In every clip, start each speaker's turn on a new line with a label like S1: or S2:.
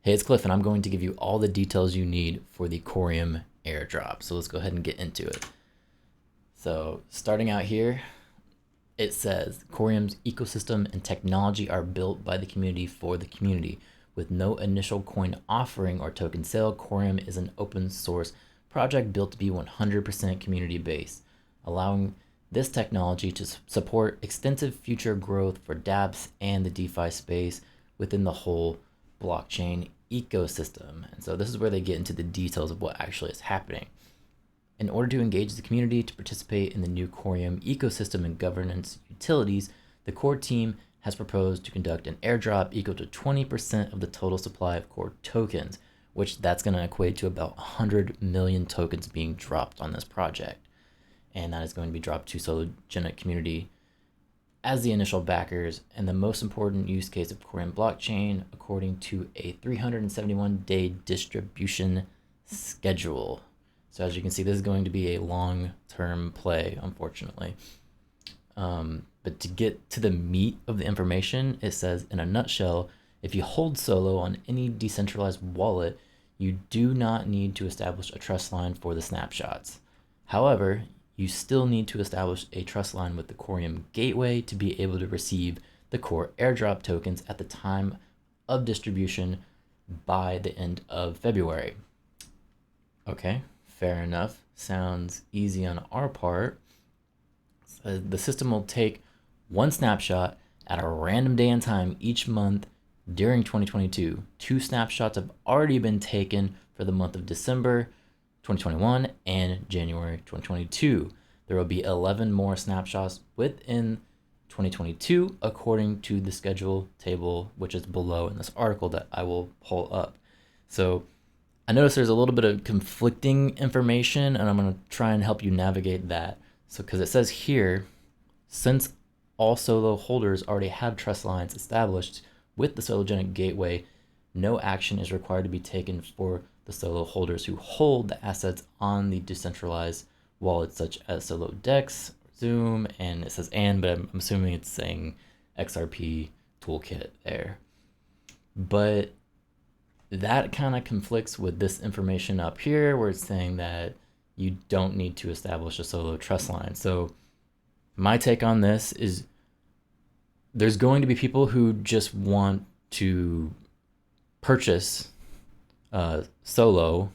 S1: Hey, it's Cliff, and I'm going to give you all the details you need for the Coreum Airdrop. So let's go ahead and get into it. So starting out here, it says Coreum's ecosystem and technology are built by the community for the community. With no initial coin offering or token sale, Coreum is an open source project built to be 100% community based, allowing this technology to support extensive future growth for dApps and the DeFi space within the whole blockchain ecosystem. And so this is where they get into the details of what actually is happening. In order to engage the community to participate in the new Coreum ecosystem and governance utilities, the core team has proposed to conduct an airdrop equal to 20% of the total supply of core tokens, which that's going to equate to about 100 million tokens being dropped on this project. And that is going to be dropped to Sologenic community as the initial backers and the most important use case of Coreum blockchain according to a 371-day distribution schedule. So as you can see, this is going to be a long-term play, unfortunately. But to get to the meat of the information, it says, in a nutshell, if you hold Solo on any decentralized wallet, you do not need to establish a trust line for the snapshots. However, you still need to establish a trust line with the Coreum gateway to be able to receive the Core Airdrop tokens at the time of distribution by the end of February. Okay, fair enough. Sounds easy on our part. So the system will take one snapshot at a random day and time each month during 2022. 2 snapshots have already been taken for the month of December 2021 and January 2022. There will be 11 more snapshots within 2022 according to the schedule table, which is below in this article that I will pull up. So I notice there's a little bit of conflicting information, and I'm going to try and help you navigate that. So because it says here, since all Solo holders already have trust lines established with the Sologenic gateway, no action is required to be taken for the Solo holders who hold the assets on the decentralized wallets such as Solo Dex, Zoom, and it says but I'm assuming it's saying XRP toolkit there. But that kind of conflicts with this information up here where it's saying that you don't need to establish a Solo trust line. So my take on this is there's going to be people who just want to purchase Solo,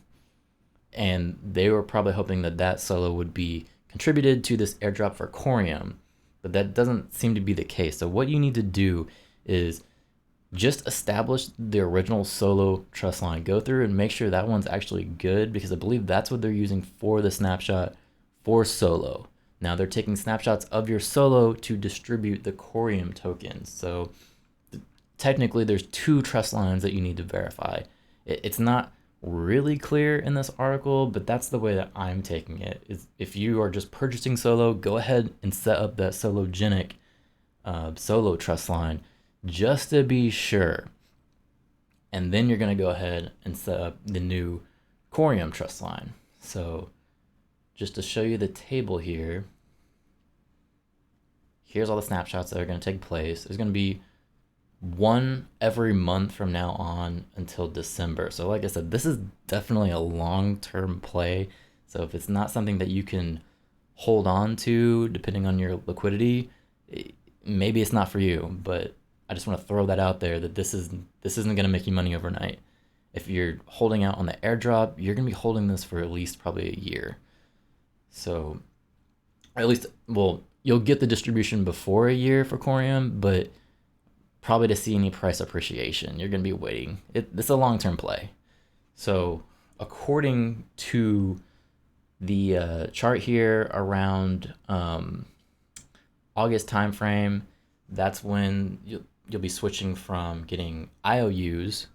S1: and they were probably hoping that that Solo would be contributed to this airdrop for Coreum, but that doesn't seem to be the case. So what you need to do is just establish the original Solo trust line. Go through and make sure that one's actually good, because I believe that's what they're using for the snapshot for Solo. Now they're taking snapshots of your Solo to distribute the Coreum tokens. So technically there's 2 trust lines that you need to verify. It's not really clear in this article, but that's the way that I'm taking it. Is if you are just purchasing Solo, go ahead and set up that Sologenic Solo trust line just to be sure. And then you're going to go ahead and set up the new Coreum trust line. So just to show you the table here, here's all the snapshots that are going to take place. There's going to be one every month from now on until December. So like I said, this is definitely a long-term play. So if it's not something that you can hold on to, depending on your liquidity, maybe it's not for you. But I just want to throw that out there that this isn't going to make you money overnight. If you're holding out on the airdrop, you're going to be holding this for at least probably a year. So at least, well, you'll get the distribution before a year for Coreum, but probably to see any price appreciation, you're going to be waiting. It's a long-term play. So according to the chart here around August timeframe, that's when you'll be switching from getting IOUs,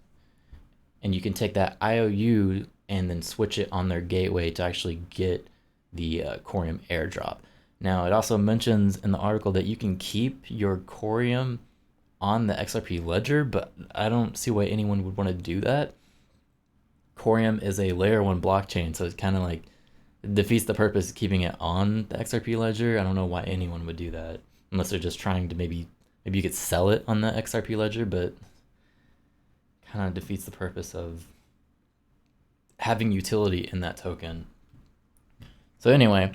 S1: and you can take that IOU and then switch it on their gateway to actually get the Coreum airdrop. Now, it also mentions in the article that you can keep your Coreum on the XRP ledger, but I don't see why anyone would want to do that. Coreum is a layer 1 blockchain, so it's kind of like defeats the purpose of keeping it on the XRP ledger. I don't know why anyone would do that, unless they're just trying to maybe you could sell it on the XRP ledger, but kind of defeats the purpose of having utility in that token. So anyway,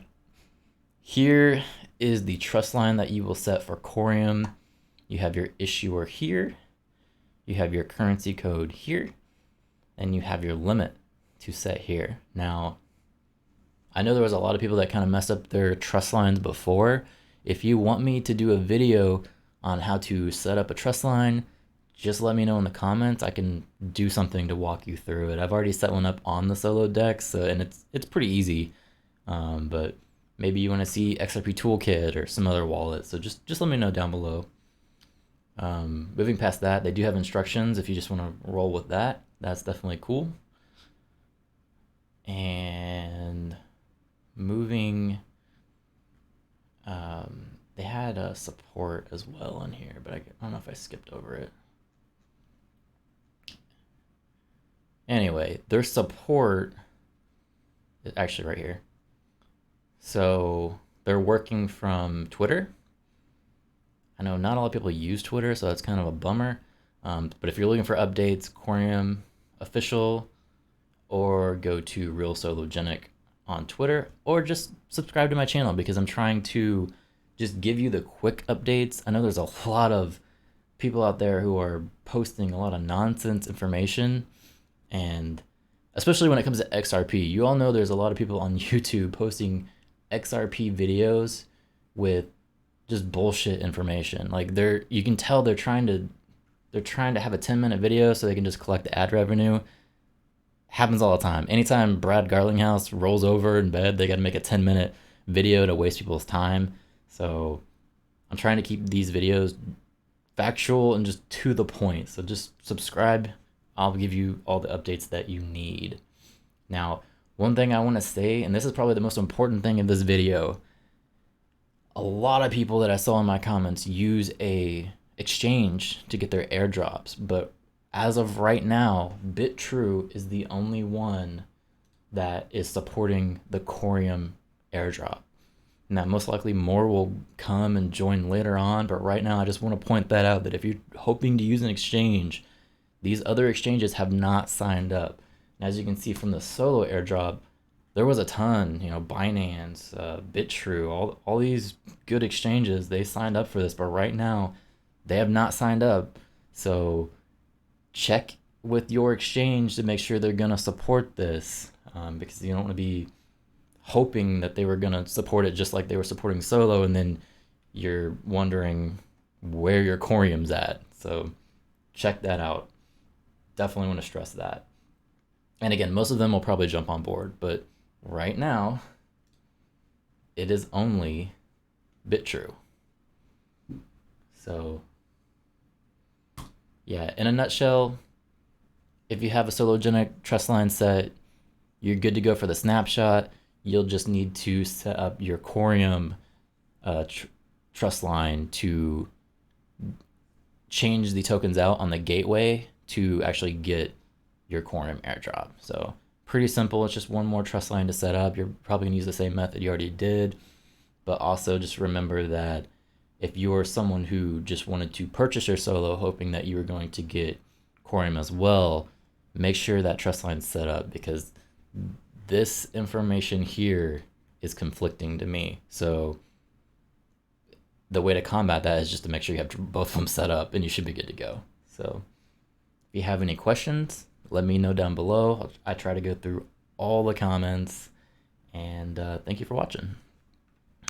S1: here is the trust line that you will set for Coreum. You have your issuer here, you have your currency code here, and you have your limit to set here. Now, I know there was a lot of people that kind of messed up their trust lines before. If you want me to do a video on how to set up a trust line, just let me know in the comments. I can do something to walk you through it. I've already set one up on the Solo Dex, and it's pretty easy. But maybe you want to see XRP Toolkit or some other wallet, so just let me know down below. Moving past that, they do have instructions if you just want to roll with that. That's definitely cool. And moving, they had a support as well in here, but I don't know if I skipped over it. Anyway, their support is actually right here. So they're working from Twitter. I know not a lot of people use Twitter, so that's kind of a bummer. But if you're looking for updates, Coreum Official, or go to Real Sologenic on Twitter, or just subscribe to my channel because I'm trying to just give you the quick updates. I know there's a lot of people out there who are posting a lot of nonsense information, and especially when it comes to XRP. You all know there's a lot of people on YouTube posting XRP videos with just bullshit information. Like you can tell they're trying to have a 10-minute video so they can just collect the ad revenue. Happens all the time. Anytime Brad Garlinghouse rolls over in bed, they got to make a 10-minute video to waste people's time. So I'm trying to keep these videos factual and just to the point. So just subscribe. I'll give you all the updates that you need. Now, one thing I want to say, and this is probably the most important thing in this video, a lot of people that I saw in my comments use a exchange to get their airdrops, but as of right now, BitTrue is the only one that is supporting the Coreum airdrop. Now, most likely more will come and join later on, but right now I just want to point that out, that if you're hoping to use an exchange, these other exchanges have not signed up. And as you can see from the Solo airdrop, there was a ton, Binance, BitTrue, all these good exchanges, they signed up for this, but right now they have not signed up. So check with your exchange to make sure they're going to support this, because you don't want to be hoping that they were going to support it just like they were supporting Solo, and then you're wondering where your Coreum's at. So check that out. Definitely want to stress that. And again, most of them will probably jump on board, but right now it is only BitTrue. So yeah, in a nutshell, if you have a Sologenic trust line set, you're good to go for the snapshot. You'll just need to set up your Coreum trust line to change the tokens out on the gateway to actually get your Coreum airdrop. So pretty simple. It's just one more trust line to set up. You're probably gonna use the same method you already did, but also just remember that if you're someone who just wanted to purchase your Solo hoping that you were going to get Coreum as well, make sure that trust line's set up, because this information here is conflicting to me. So the way to combat that is just to make sure you have both of them set up, and you should be good to go. So if you have any questions, let me know down below. I try to go through all the comments, and thank you for watching.